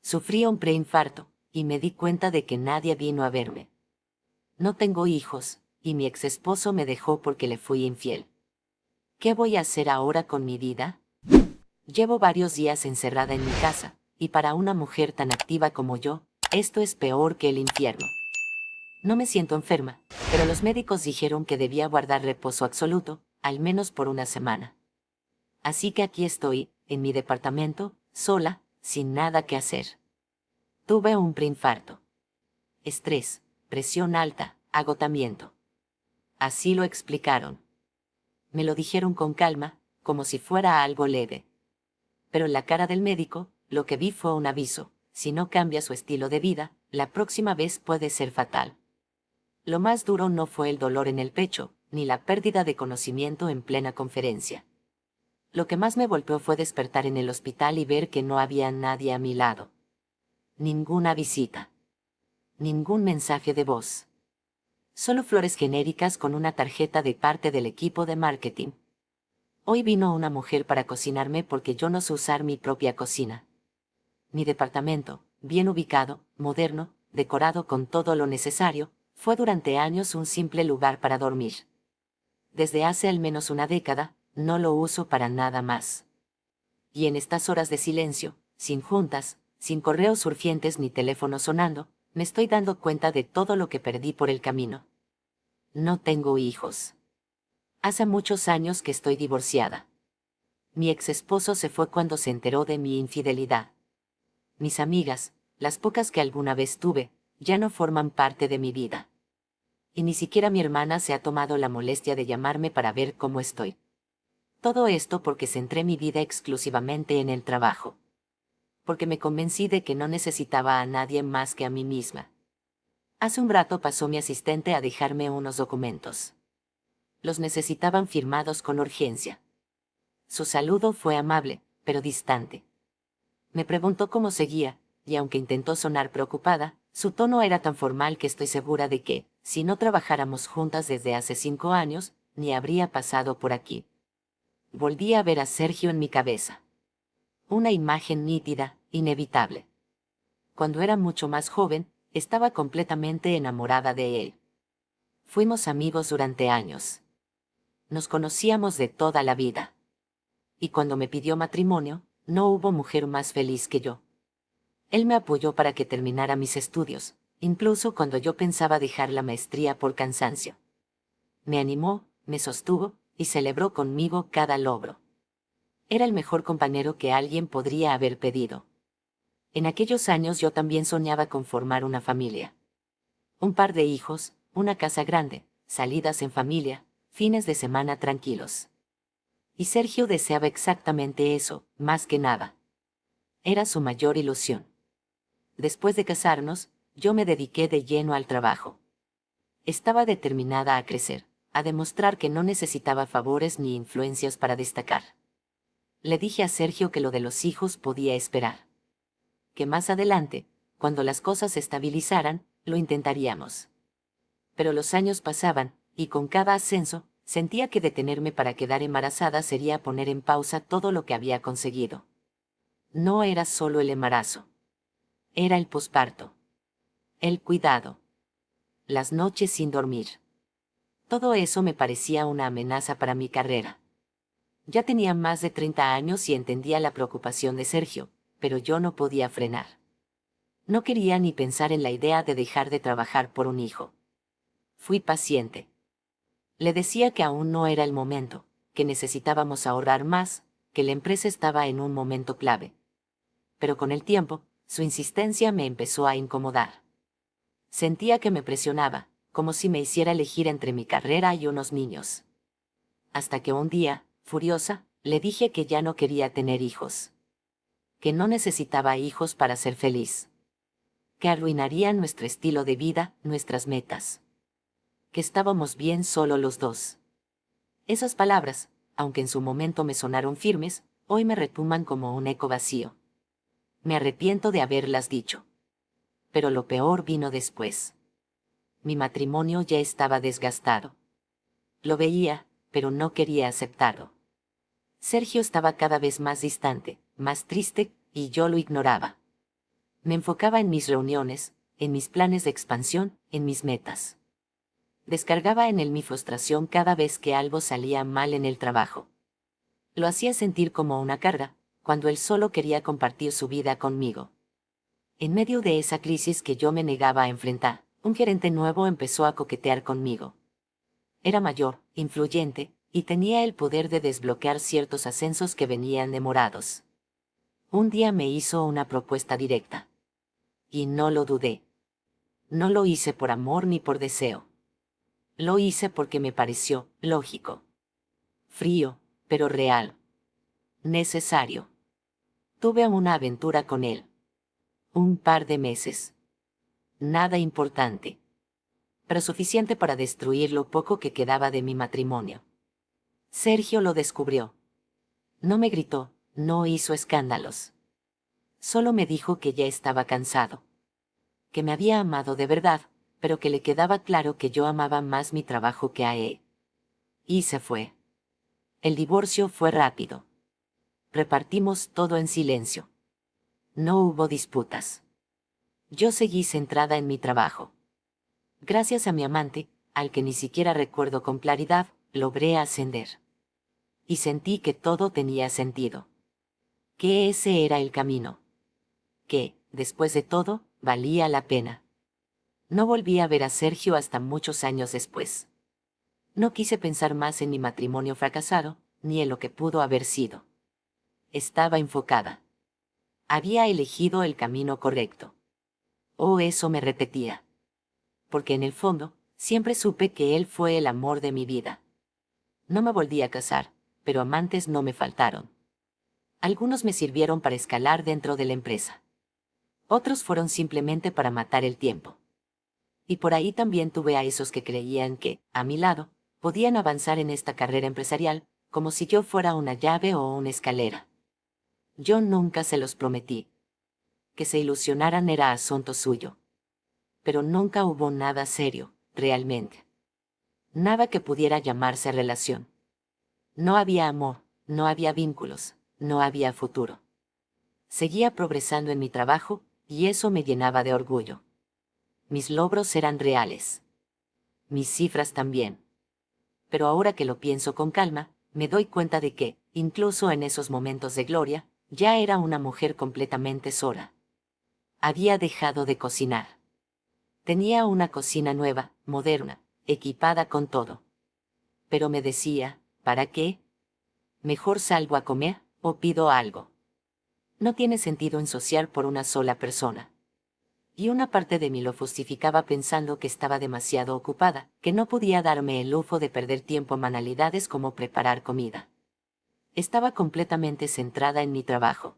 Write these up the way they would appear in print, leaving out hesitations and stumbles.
Sufrí un preinfarto, y me di cuenta de que nadie vino a verme. No tengo hijos, y mi exesposo me dejó porque le fui infiel. ¿Qué voy a hacer ahora con mi vida? Llevo varios días encerrada en mi casa, y para una mujer tan activa como yo, esto es peor que el infierno. No me siento enferma, pero los médicos dijeron que debía guardar reposo absoluto, al menos por una semana. Así que aquí estoy, en mi departamento, sola, sin nada que hacer. Tuve un preinfarto. Estrés, presión alta, agotamiento. Así lo explicaron. Me lo dijeron con calma, como si fuera algo leve. Pero en la cara del médico, lo que vi fue un aviso: si no cambia su estilo de vida, la próxima vez puede ser fatal. Lo más duro no fue el dolor en el pecho, ni la pérdida de conocimiento en plena conferencia. Lo que más me golpeó fue despertar en el hospital y ver que no había nadie a mi lado. Ninguna visita. Ningún mensaje de voz. Solo flores genéricas con una tarjeta de parte del equipo de marketing. Hoy vino una mujer para cocinarme porque yo no sé usar mi propia cocina. Mi departamento, bien ubicado, moderno, decorado con todo lo necesario, fue durante años un simple lugar para dormir. Desde hace al menos una década, no lo uso para nada más. Y en estas horas de silencio, sin juntas, sin correos urgentes ni teléfono sonando, me estoy dando cuenta de todo lo que perdí por el camino. No tengo hijos. Hace muchos años que estoy divorciada. Mi ex esposo se fue cuando se enteró de mi infidelidad. Mis amigas, las pocas que alguna vez tuve, ya no forman parte de mi vida. Y ni siquiera mi hermana se ha tomado la molestia de llamarme para ver cómo estoy. Todo esto porque centré mi vida exclusivamente en el trabajo. Porque me convencí de que no necesitaba a nadie más que a mí misma. Hace un rato pasó mi asistente a dejarme unos documentos. Los necesitaban firmados con urgencia. Su saludo fue amable, pero distante. Me preguntó cómo seguía, y aunque intentó sonar preocupada, su tono era tan formal que estoy segura de que, si no trabajáramos juntas desde hace 5 años, ni habría pasado por aquí. Volví a ver a Sergio en mi cabeza. Una imagen nítida, inevitable. Cuando era mucho más joven, estaba completamente enamorada de él. Fuimos amigos durante años. Nos conocíamos de toda la vida. Y cuando me pidió matrimonio, no hubo mujer más feliz que yo. Él me apoyó para que terminara mis estudios, incluso cuando yo pensaba dejar la maestría por cansancio. Me animó, me sostuvo, y celebró conmigo cada logro. Era el mejor compañero que alguien podría haber pedido. En aquellos años yo también soñaba con formar una familia. Un par de hijos, una casa grande, salidas en familia, fines de semana tranquilos. Y Sergio deseaba exactamente eso, más que nada. Era su mayor ilusión. Después de casarnos, yo me dediqué de lleno al trabajo. Estaba determinada a crecer, a demostrar que no necesitaba favores ni influencias para destacar. Le dije a Sergio que lo de los hijos podía esperar. Que más adelante, cuando las cosas se estabilizaran, lo intentaríamos. Pero los años pasaban, y con cada ascenso, sentía que detenerme para quedar embarazada sería poner en pausa todo lo que había conseguido. No era solo el embarazo. Era el posparto. El cuidado. Las noches sin dormir. Todo eso me parecía una amenaza para mi carrera. Ya tenía más de 30 años y entendía la preocupación de Sergio, pero yo no podía frenar. No quería ni pensar en la idea de dejar de trabajar por un hijo. Fui paciente. Le decía que aún no era el momento, que necesitábamos ahorrar más, que la empresa estaba en un momento clave. Pero con el tiempo, su insistencia me empezó a incomodar. Sentía que me presionaba, como si me hiciera elegir entre mi carrera y unos niños. Hasta que un día, furiosa, le dije que ya no quería tener hijos. Que no necesitaba hijos para ser feliz. Que arruinarían nuestro estilo de vida, nuestras metas. Que estábamos bien solo los dos. Esas palabras, aunque en su momento me sonaron firmes, hoy me retumban como un eco vacío. Me arrepiento de haberlas dicho. Pero lo peor vino después. Mi matrimonio ya estaba desgastado. Lo veía, pero no quería aceptarlo. Sergio estaba cada vez más distante, más triste, y yo lo ignoraba. Me enfocaba en mis reuniones, en mis planes de expansión, en mis metas. Descargaba en él mi frustración cada vez que algo salía mal en el trabajo. Lo hacía sentir como una carga, cuando él solo quería compartir su vida conmigo. En medio de esa crisis que yo me negaba a enfrentar, un gerente nuevo empezó a coquetear conmigo. Era mayor, influyente, y tenía el poder de desbloquear ciertos ascensos que venían demorados. Un día me hizo una propuesta directa. Y no lo dudé. No lo hice por amor ni por deseo. Lo hice porque me pareció lógico. Frío, pero real. Necesario. Tuve una aventura con él. Un par de meses. Nada importante. Pero suficiente para destruir lo poco que quedaba de mi matrimonio. Sergio lo descubrió. No me gritó, no hizo escándalos. Solo me dijo que ya estaba cansado. Que me había amado de verdad, pero que le quedaba claro que yo amaba más mi trabajo que a él. Y se fue. El divorcio fue rápido. Repartimos todo en silencio. No hubo disputas. Yo seguí centrada en mi trabajo. Gracias a mi amante, al que ni siquiera recuerdo con claridad, logré ascender. Y sentí que todo tenía sentido. Que ese era el camino. Que, después de todo, valía la pena. No volví a ver a Sergio hasta muchos años después. No quise pensar más en mi matrimonio fracasado, ni en lo que pudo haber sido. Estaba enfocada. Había elegido el camino correcto. Oh, eso me repetía. Porque en el fondo, siempre supe que él fue el amor de mi vida. No me volví a casar, pero amantes no me faltaron. Algunos me sirvieron para escalar dentro de la empresa. Otros fueron simplemente para matar el tiempo. Y por ahí también tuve a esos que creían que, a mi lado, podían avanzar en esta carrera empresarial, como si yo fuera una llave o una escalera. Yo nunca se los prometí. Que se ilusionaran era asunto suyo. Pero nunca hubo nada serio, realmente. Nada que pudiera llamarse relación. No había amor, no había vínculos, no había futuro. Seguía progresando en mi trabajo, y eso me llenaba de orgullo. Mis logros eran reales. Mis cifras también. Pero ahora que lo pienso con calma, me doy cuenta de que, incluso en esos momentos de gloria, ya era una mujer completamente sola. Había dejado de cocinar. Tenía una cocina nueva, moderna, equipada con todo. Pero me decía, ¿para qué? Mejor salgo a comer, o pido algo. No tiene sentido ensociar por una sola persona. Y una parte de mí lo justificaba pensando que estaba demasiado ocupada, que no podía darme el lujo de perder tiempo en banalidades como preparar comida. Estaba completamente centrada en mi trabajo.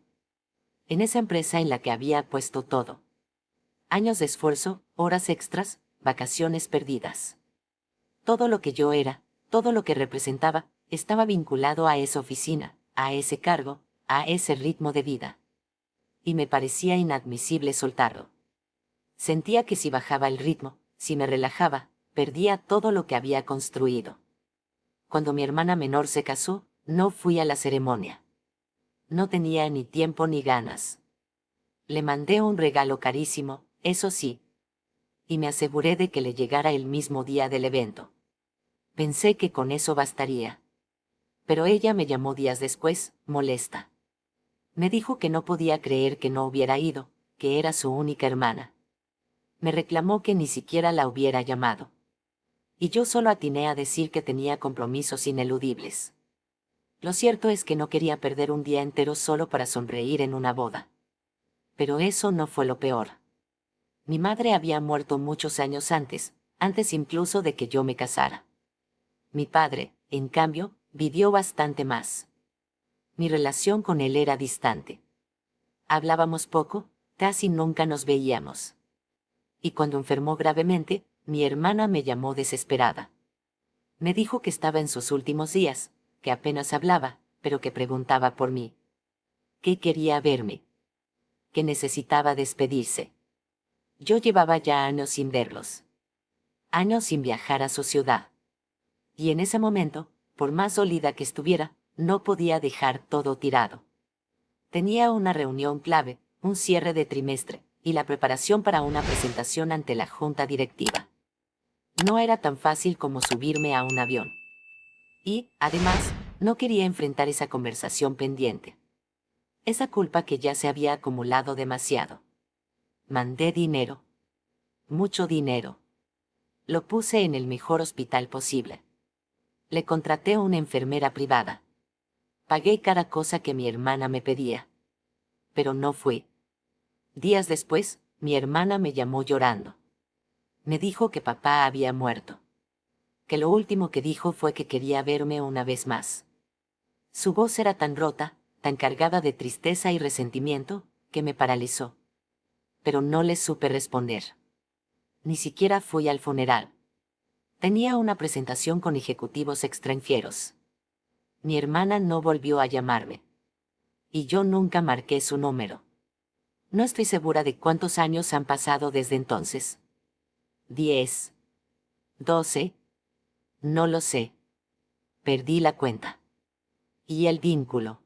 En esa empresa en la que había puesto todo. Años de esfuerzo, horas extras, vacaciones perdidas. Todo lo que yo era, todo lo que representaba, estaba vinculado a esa oficina, a ese cargo, a ese ritmo de vida. Y me parecía inadmisible soltarlo. Sentía que si bajaba el ritmo, si me relajaba, perdía todo lo que había construido. Cuando mi hermana menor se casó, no fui a la ceremonia. No tenía ni tiempo ni ganas. Le mandé un regalo carísimo, eso sí. Y me aseguré de que le llegara el mismo día del evento. Pensé que con eso bastaría. Pero ella me llamó días después, molesta. Me dijo que no podía creer que no hubiera ido, que era su única hermana. Me reclamó que ni siquiera la hubiera llamado. Y yo solo atiné a decir que tenía compromisos ineludibles. Lo cierto es que no quería perder un día entero solo para sonreír en una boda. Pero eso no fue lo peor. Mi madre había muerto muchos años antes incluso de que yo me casara. Mi padre, en cambio, vivió bastante más. Mi relación con él era distante. Hablábamos poco, casi nunca nos veíamos. Y cuando enfermó gravemente, mi hermana me llamó desesperada. Me dijo que estaba en sus últimos días, que apenas hablaba, pero que preguntaba por mí. Que quería verme. Que necesitaba despedirse. Yo llevaba ya años sin verlos. Años sin viajar a su ciudad. Y en ese momento, por más dolida que estuviera, no podía dejar todo tirado. Tenía una reunión clave, un cierre de trimestre, y la preparación para una presentación ante la junta directiva. No era tan fácil como subirme a un avión. Y, además, no quería enfrentar esa conversación pendiente. Esa culpa que ya se había acumulado demasiado. Mandé dinero. Mucho dinero. Lo puse en el mejor hospital posible. Le contraté una enfermera privada. Pagué cada cosa que mi hermana me pedía. Pero no fui. Días después, mi hermana me llamó llorando. Me dijo que papá había muerto. Que lo último que dijo fue que quería verme una vez más. Su voz era tan rota, tan cargada de tristeza y resentimiento, que me paralizó. Pero no le supe responder. Ni siquiera fui al funeral. Tenía una presentación con ejecutivos extranjeros. Mi hermana no volvió a llamarme. Y yo nunca marqué su número. No estoy segura de cuántos años han pasado desde entonces. 10. 12. No lo sé. Perdí la cuenta. Y el vínculo.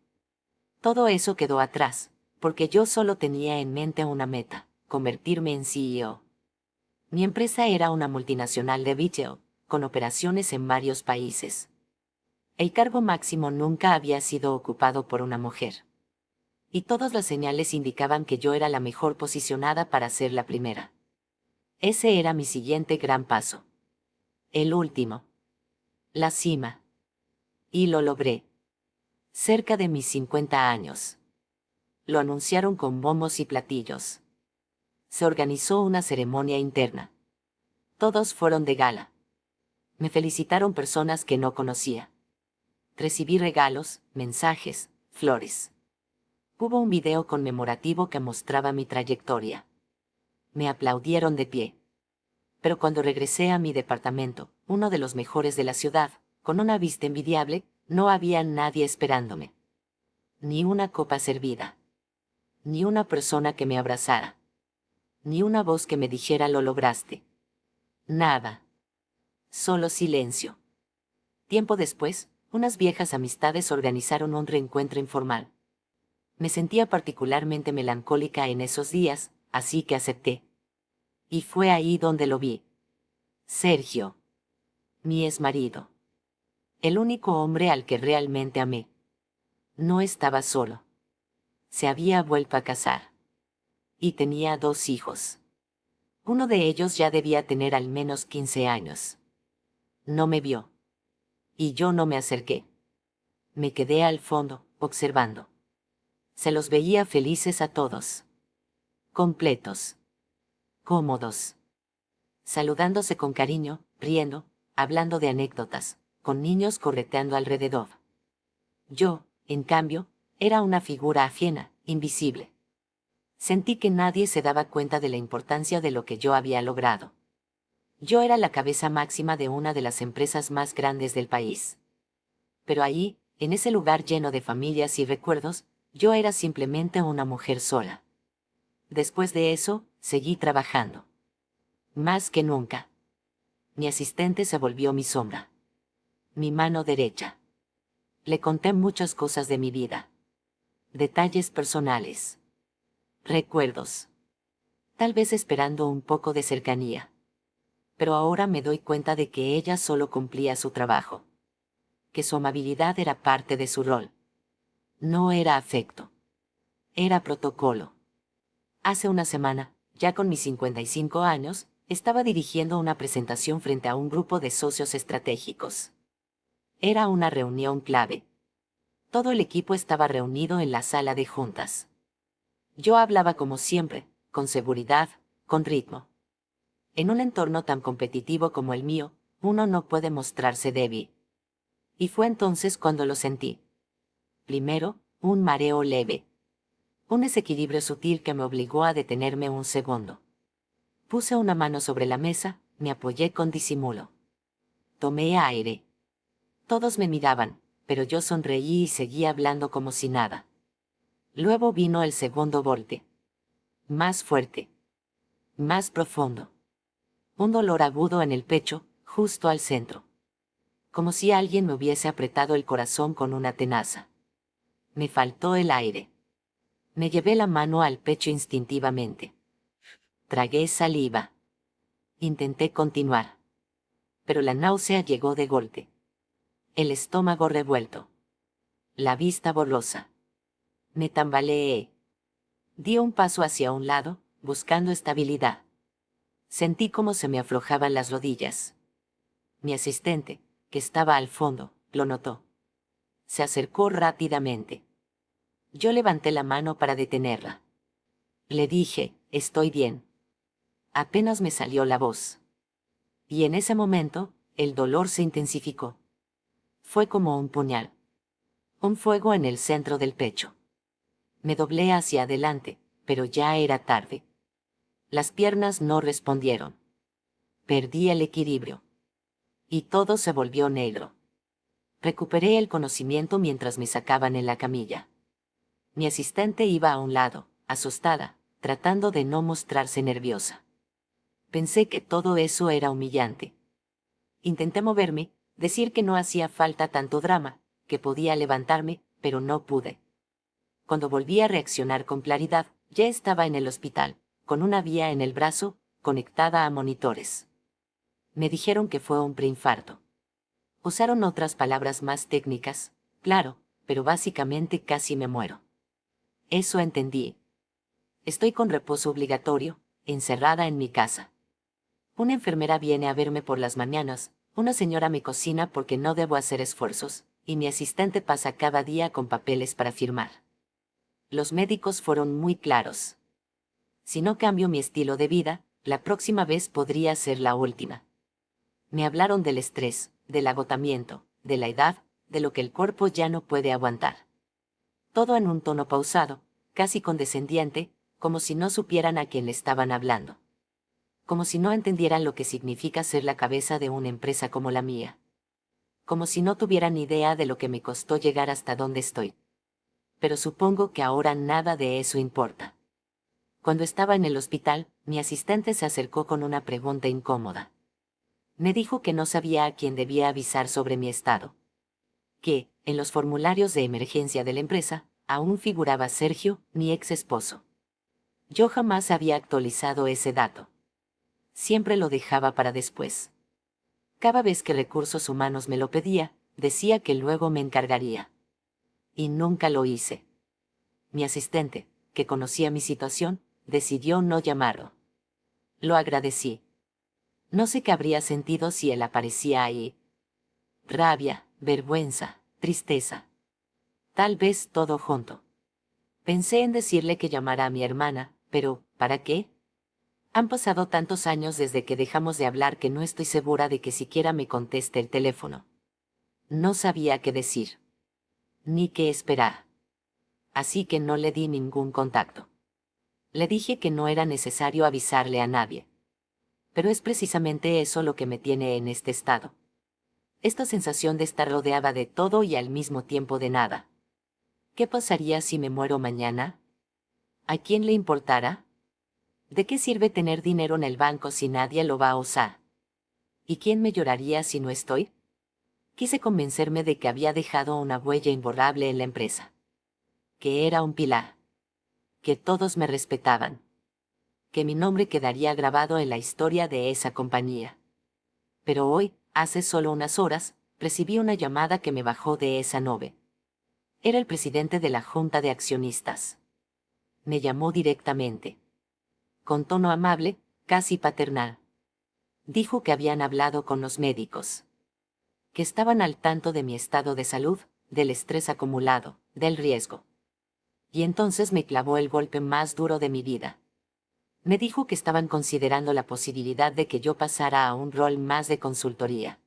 Todo eso quedó atrás, porque yo solo tenía en mente una meta: convertirme en CEO. Mi empresa era una multinacional de retail, con operaciones en varios países. El cargo máximo nunca había sido ocupado por una mujer. Y todas las señales indicaban que yo era la mejor posicionada para ser la primera. Ese era mi siguiente gran paso. El último. La cima. Y lo logré. Cerca de mis 50 años. Lo anunciaron con bombos y platillos. Se organizó una ceremonia interna. Todos fueron de gala. Me felicitaron personas que no conocía. Recibí regalos, mensajes, flores. Hubo un video conmemorativo que mostraba mi trayectoria. Me aplaudieron de pie. Pero cuando regresé a mi departamento, uno de los mejores de la ciudad, con una vista envidiable, no había nadie esperándome. Ni una copa servida. Ni una persona que me abrazara. Ni una voz que me dijera lo lograste. Nada. Solo silencio. Tiempo después, unas viejas amistades organizaron un reencuentro informal. Me sentía particularmente melancólica en esos días, así que acepté. Y fue ahí donde lo vi. Sergio. Mi exmarido. El único hombre al que realmente amé. No estaba solo. Se había vuelto a casar. Y tenía 2 hijos. Uno de ellos ya debía tener al menos 15 años. No me vio. Y yo no me acerqué. Me quedé al fondo, observando. Se los veía felices a todos. Completos. Cómodos. Saludándose con cariño, riendo, hablando de anécdotas, con niños correteando alrededor. Yo, en cambio, era una figura ajena, invisible. Sentí que nadie se daba cuenta de la importancia de lo que yo había logrado. Yo era la cabeza máxima de una de las empresas más grandes del país. Pero ahí, en ese lugar lleno de familias y recuerdos, yo era simplemente una mujer sola. Después de eso, seguí trabajando. Más que nunca. Mi asistente se volvió mi sombra. Mi mano derecha. Le conté muchas cosas de mi vida. Detalles personales. Recuerdos. Tal vez esperando un poco de cercanía. Pero ahora me doy cuenta de que ella solo cumplía su trabajo. Que su amabilidad era parte de su rol. No era afecto. Era protocolo. Hace una semana, ya con mis 55 años, estaba dirigiendo una presentación frente a un grupo de socios estratégicos. Era una reunión clave. Todo el equipo estaba reunido en la sala de juntas. Yo hablaba como siempre, con seguridad, con ritmo. En un entorno tan competitivo como el mío, uno no puede mostrarse débil. Y fue entonces cuando lo sentí. Primero, un mareo leve. Un desequilibrio sutil que me obligó a detenerme un segundo. Puse una mano sobre la mesa, me apoyé con disimulo. Tomé aire. Todos me miraban, pero yo sonreí y seguí hablando como si nada. Luego vino el segundo golpe. Más fuerte. Más profundo. Un dolor agudo en el pecho, justo al centro. Como si alguien me hubiese apretado el corazón con una tenaza. Me faltó el aire. Me llevé la mano al pecho instintivamente. Tragué saliva. Intenté continuar. Pero la náusea llegó de golpe. El estómago revuelto. La vista borrosa. Me tambaleé. Di un paso hacia un lado, buscando estabilidad. Sentí cómo se me aflojaban las rodillas. Mi asistente, que estaba al fondo, lo notó. Se acercó rápidamente. Yo levanté la mano para detenerla. Le dije, estoy bien. Apenas me salió la voz. Y en ese momento, el dolor se intensificó. Fue como un puñal. Un fuego en el centro del pecho. Me doblé hacia adelante, pero ya era tarde. Las piernas no respondieron. Perdí el equilibrio. Y todo se volvió negro. Recuperé el conocimiento mientras me sacaban en la camilla. Mi asistente iba a un lado, asustada, tratando de no mostrarse nerviosa. Pensé que todo eso era humillante. Intenté moverme, decir que no hacía falta tanto drama, que podía levantarme, pero no pude. Cuando volví a reaccionar con claridad, ya estaba en el hospital, con una vía en el brazo, conectada a monitores. Me dijeron que fue un preinfarto. Usaron otras palabras más técnicas, claro, pero básicamente casi me muero. Eso entendí. Estoy con reposo obligatorio, encerrada en mi casa. Una enfermera viene a verme por las mañanas, una señora me cocina porque no debo hacer esfuerzos, y mi asistente pasa cada día con papeles para firmar. Los médicos fueron muy claros. Si no cambio mi estilo de vida, la próxima vez podría ser la última. Me hablaron del estrés, del agotamiento, de la edad, de lo que el cuerpo ya no puede aguantar. Todo en un tono pausado, casi condescendiente, como si no supieran a quién le estaban hablando. Como si no entendieran lo que significa ser la cabeza de una empresa como la mía. Como si no tuvieran idea de lo que me costó llegar hasta donde estoy. Pero supongo que ahora nada de eso importa. Cuando estaba en el hospital, mi asistente se acercó con una pregunta incómoda. Me dijo que no sabía a quién debía avisar sobre mi estado. Que, en los formularios de emergencia de la empresa, aún figuraba Sergio, mi ex esposo. Yo jamás había actualizado ese dato. Siempre lo dejaba para después. Cada vez que Recursos Humanos me lo pedía, decía que luego me encargaría. Y nunca lo hice. Mi asistente, que conocía mi situación, decidió no llamarlo. Lo agradecí. No sé qué habría sentido si él aparecía ahí. Rabia, vergüenza, tristeza. Tal vez todo junto. Pensé en decirle que llamara a mi hermana, pero ¿para qué? Han pasado tantos años desde que dejamos de hablar que no estoy segura de que siquiera me conteste el teléfono. No sabía qué decir. Ni qué esperar. Así que no le di ningún contacto. Le dije que no era necesario avisarle a nadie. Pero es precisamente eso lo que me tiene en este estado. Esta sensación de estar rodeada de todo y al mismo tiempo de nada. ¿Qué pasaría si me muero mañana? ¿A quién le importará? ¿De qué sirve tener dinero en el banco si nadie lo va a usar? ¿Y quién me lloraría si no estoy? Quise convencerme de que había dejado una huella imborrable en la empresa. Que era un pilar. Que todos me respetaban. Que mi nombre quedaría grabado en la historia de esa compañía. Pero hoy, hace solo unas horas, recibí una llamada que me bajó de esa nube. Era el presidente de la Junta de Accionistas. Me llamó directamente. Con tono amable, casi paternal. Dijo que habían hablado con los médicos. Que estaban al tanto de mi estado de salud, del estrés acumulado, del riesgo. Y entonces me clavó el golpe más duro de mi vida. Me dijo que estaban considerando la posibilidad de que yo pasara a un rol más de consultoría.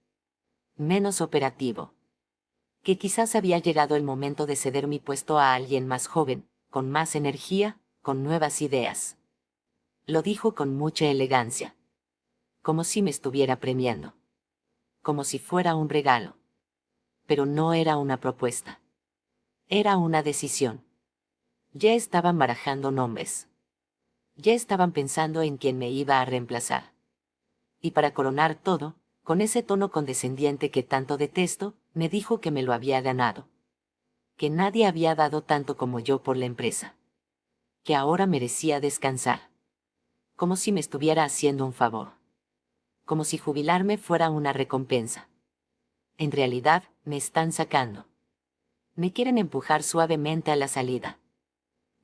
Menos operativo. Que quizás había llegado el momento de ceder mi puesto a alguien más joven, con más energía, con nuevas ideas. Lo dijo con mucha elegancia. Como si me estuviera premiando. Como si fuera un regalo. Pero no era una propuesta. Era una decisión. Ya estaban barajando nombres. Ya estaban pensando en quién me iba a reemplazar. Y para coronar todo, con ese tono condescendiente que tanto detesto, me dijo que me lo había ganado. Que nadie había dado tanto como yo por la empresa. Que ahora merecía descansar. como si me estuviera haciendo un favor. Como si jubilarme fuera una recompensa. En realidad, me están sacando. Me quieren empujar suavemente a la salida.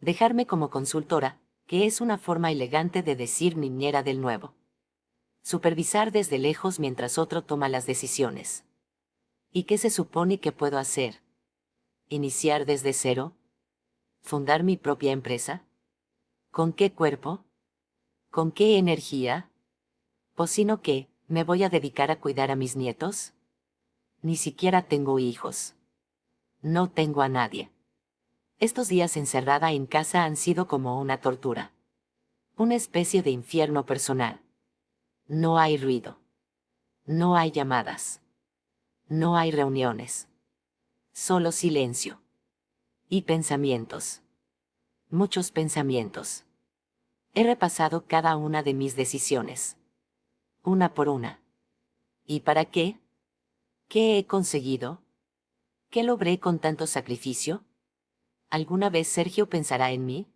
Dejarme como consultora, que es una forma elegante de decir niñera del nuevo. Supervisar desde lejos mientras otro toma las decisiones. ¿Y qué se supone que puedo hacer? ¿Iniciar desde cero? ¿Fundar mi propia empresa? ¿Con qué cuerpo? ¿Con qué energía? ¿O sino qué, me voy a dedicar a cuidar a mis nietos? Ni siquiera tengo hijos. No tengo a nadie. Estos días encerrada en casa han sido como una tortura. Una especie de infierno personal. No hay ruido. No hay llamadas. No hay reuniones. Solo silencio. Y pensamientos. Muchos pensamientos. He repasado cada una de mis decisiones. Una por una. ¿Y para qué? ¿Qué he conseguido? ¿Qué logré con tanto sacrificio? ¿Alguna vez Sergio pensará en mí?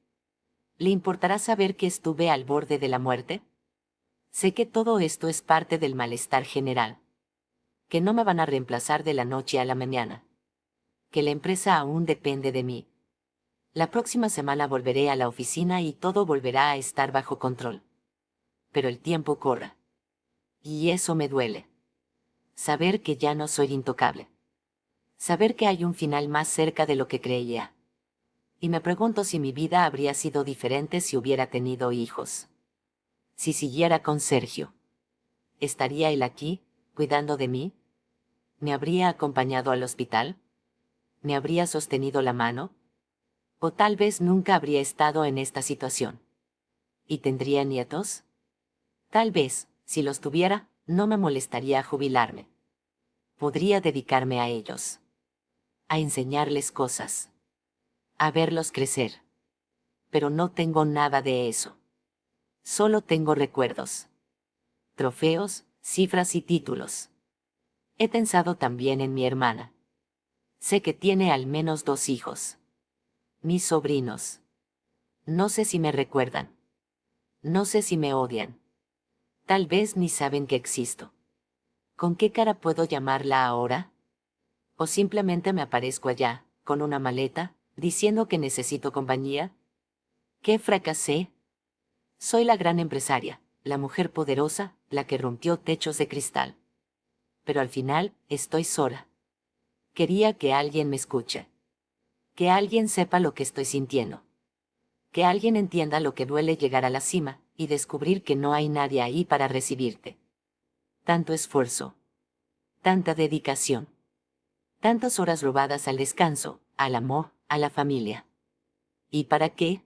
¿Le importará saber que estuve al borde de la muerte? Sé que todo esto es parte del malestar general. Que no me van a reemplazar de la noche a la mañana. Que la empresa aún depende de mí. La próxima semana volveré a la oficina y todo volverá a estar bajo control. Pero el tiempo corre. Y eso me duele. Saber que ya no soy intocable. Saber que hay un final más cerca de lo que creía. Y me pregunto si mi vida habría sido diferente si hubiera tenido hijos. Si siguiera con Sergio. ¿Estaría él aquí, cuidando de mí? ¿Me habría acompañado al hospital? ¿Me habría sostenido la mano? O tal vez nunca habría estado en esta situación. ¿Y tendría nietos? Tal vez, si los tuviera, no me molestaría jubilarme. Podría dedicarme a ellos. A enseñarles cosas. A verlos crecer. Pero no tengo nada de eso. Solo tengo recuerdos. Trofeos, cifras y títulos. He pensado también en mi hermana. Sé que tiene al menos 2 hijos. Mis sobrinos. No sé si me recuerdan. No sé si me odian. Tal vez ni saben que existo. ¿Con qué cara puedo llamarla ahora? ¿O simplemente me aparezco allá, con una maleta, diciendo que necesito compañía? ¿Qué fracasé? Soy la gran empresaria, la mujer poderosa, la que rompió techos de cristal. Pero al final, estoy sola. Quería que alguien me escuche. Que alguien sepa lo que estoy sintiendo. Que alguien entienda lo que duele llegar a la cima, y descubrir que no hay nadie ahí para recibirte. Tanto esfuerzo. Tanta dedicación. Tantas horas robadas al descanso, al amor, a la familia. ¿Y para qué?